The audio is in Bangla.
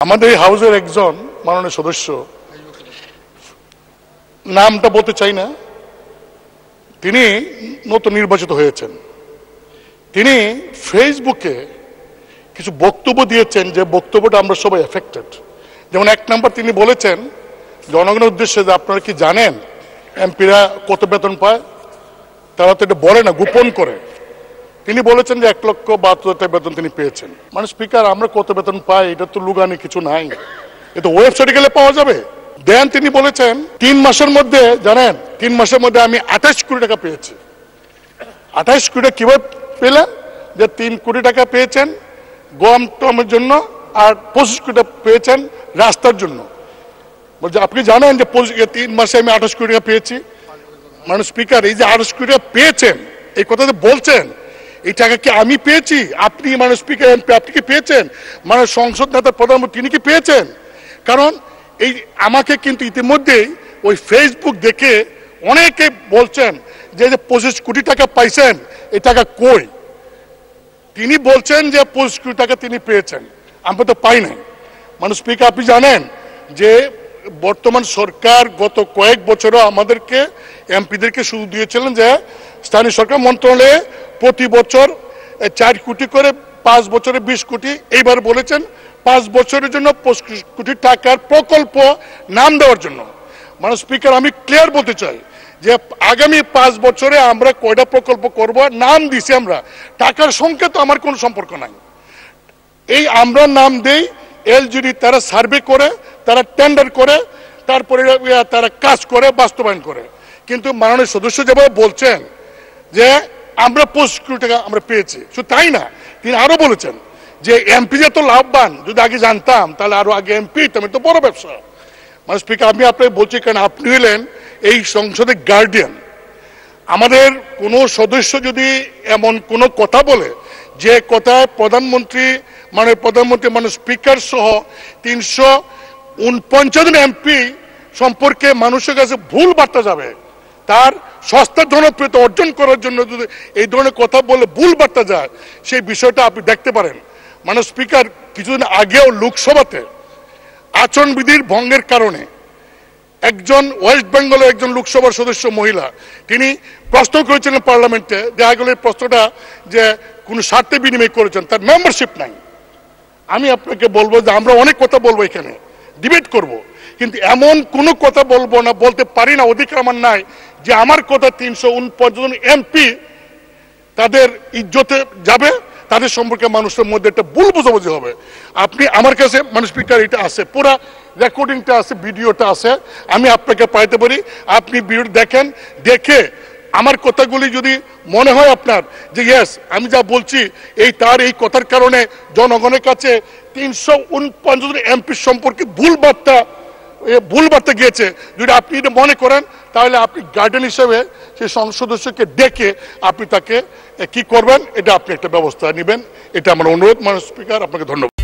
আমাদের এই হাউসের একজন মাননীয় সদস্য, নামটা বলতে চাই না, তিনি নতুন নির্বাচিত হয়েছেন। তিনি ফেসবুকে কিছু বক্তব্য দিয়েছেন, যে বক্তব্যটা আমরা সবাই এফেক্টেড। যেমন এক নাম্বার তিনি বলেছেন জনগণের উদ্দেশ্যে যে আপনারা কি জানেন এমপিরা কত বেতন পায়? তারা তো এটা বলে না, গোপন করে। তিনি বলেছেন যে 1,72,000 বেতন তিনি পেয়েছেন। মানে স্পিকার, আমরা কত বেতন পাই এটা তো লুগানি কিছু নাই, এটা ওয়েবসাইটে গেলে পাওয়া যাবে। দেন তিনি বলেছেন 3 মাসের মধ্যে, জানেন 3 মাসের মধ্যে আমি 28 কোটি টাকা পেয়েছি। 28 কোটি টাকা কিভাবে পেলেন? যে 3 কোটি টাকা পেয়েছেন গম টমের জন্য, আর 25 কোটি টাকা পেয়েছেন রাস্তার জন্য। বলছে আপনি জানেন যে 3 মাসে আমি 28 কোটি টাকা পেয়েছি। মানে স্পিকার, এই যে 28 কোটি টাকা পেয়েছেন, এই কথা যে বলছেন, এই টাকা কি আমি পেয়েছি? আপনি মানে স্পিকার এমপি আপনি কি পেয়েছেন? মানে সংসদ নেতা প্রধানমন্ত্রী তিনি কি পেয়েছেন? কারণ এই আমাকে কিন্তু ইতিমধ্যেই ওই ফেসবুক দেখে অনেকে বলছেন যে 25 কোটি টাকা পাইছেন, এই টাকা কই? তিনি বলছেন যে 25 কোটি টাকা তিনি পেয়েছেন, আমরা তো পাই নাই। মানে স্পিকার, আপনি জানেন যে বর্তমান সরকার গত কয়েক বছরও আমাদেরকে এমপিদেরকে সুযোগ দিয়েছিলেন যে স্থানীয় সরকার মন্ত্রণালয়ে প্রতি বছর 4 কোটি করে, 5 বছরে 20 কোটি। এইবার বলেছেন 5 বছরের জন্য 25 কোটি টাকার প্রকল্প নাম দেওয়ার জন্য। মানে স্পিকার, আমি ক্লিয়ার বলতে চাই যে আগামী 5 বছরে আমরা কয়টা প্রকল্প করব নাম দিছি আমরা, টাকার সঙ্গে তো আমার কোনো সম্পর্ক নাই। এই আমরা নাম দেই, এলজিডি তারা সার্ভে করে, তারা টেন্ডার করে, তারপরে তারা কাজ করে, বাস্তবায়ন করে। কিন্তু মাননীয় সদস্য যেভাবে বলছেন যে আমরা 25 কোটি টাকা আমরা পেয়েছি, শুধু তাই না, তিনি আরো বলেছেন যে এমপি যে তো লাভবান, যদি আগে জানতাম তাহলে আরো আগে এমপি আমি তো বড় ব্যবসা। মানে স্পিকার, আমি আপনাকে বলছি কারণ আপনি হলেন এই সংসদের গার্ডিয়ান। আমাদের কোনো সদস্য যদি এমন কোনো কথা বলে যে কথায় প্রধানমন্ত্রী মানে স্পিকার সহ 349 জন এমপি সম্পর্কে মানুষের কাছে ভুল বার্তা যাবে, তার সস্তা জনপ্রিয়তা অর্জন করার জন্য যদি এই ধরনের কথা বলে ভুল বার্তা যায়, সেই বিষয়টা আপনি দেখতে পারেন। মানে স্পিকার, কিছুদিন আগেও লোকসভাতে আচরণবিধির ভঙ্গের কারণে একজন ওয়েস্ট বেঙ্গলের একজন লোকসভার সদস্য মহিলা, তিনি প্রশ্ন করেছিলেন পার্লামেন্টে, দেখা গেল এই প্রশ্নটা যে কোনো স্বার্থে বিনিময় করেছেন, তার মেম্বারশিপ নাই। আমি আপনাকে বলবো যে আমরা অনেক কথা বলবো, এখানে ডিবেট করব, কিন্তু এমন কোনো কথা বলবো না, বলতে পারি না, অধিকার আমার নাই যে আমার কথা 349 জন এমপি তাদের ইজ্জতে যাবে, তাদের সম্পর্কে মানুষের মধ্যে একটা ভুল বোঝাবুঝি হবে। আপনি আমার কাছে মানে স্পিকার এটা আছে, পুরো রেকর্ডিংটা আছে, ভিডিওটা আছে, আমি আপনাকে পাইতে পারি। আপনি ভিডিও দেখেন, দেখে আমার কথাগুলি যদি মনে হয় আপনার যে ইয়েস আমি যা বলছি এই কথার কারণে জনগণের কাছে 349 জন এমপি সম্পর্কে ভুল বার্তা গিয়েছে, যদি আপনি এটা মনে করেন, তাহলে আপনি গার্ডিয়ান হিসেবে সেই সংসদ সদস্যকে ডেকে আপনি তাকে কি করবেন, এটা আপনি একটা ব্যবস্থা নেবেন, এটা আমার অনুরোধ। মাননীয় স্পিকার, আপনাকে ধন্যবাদ।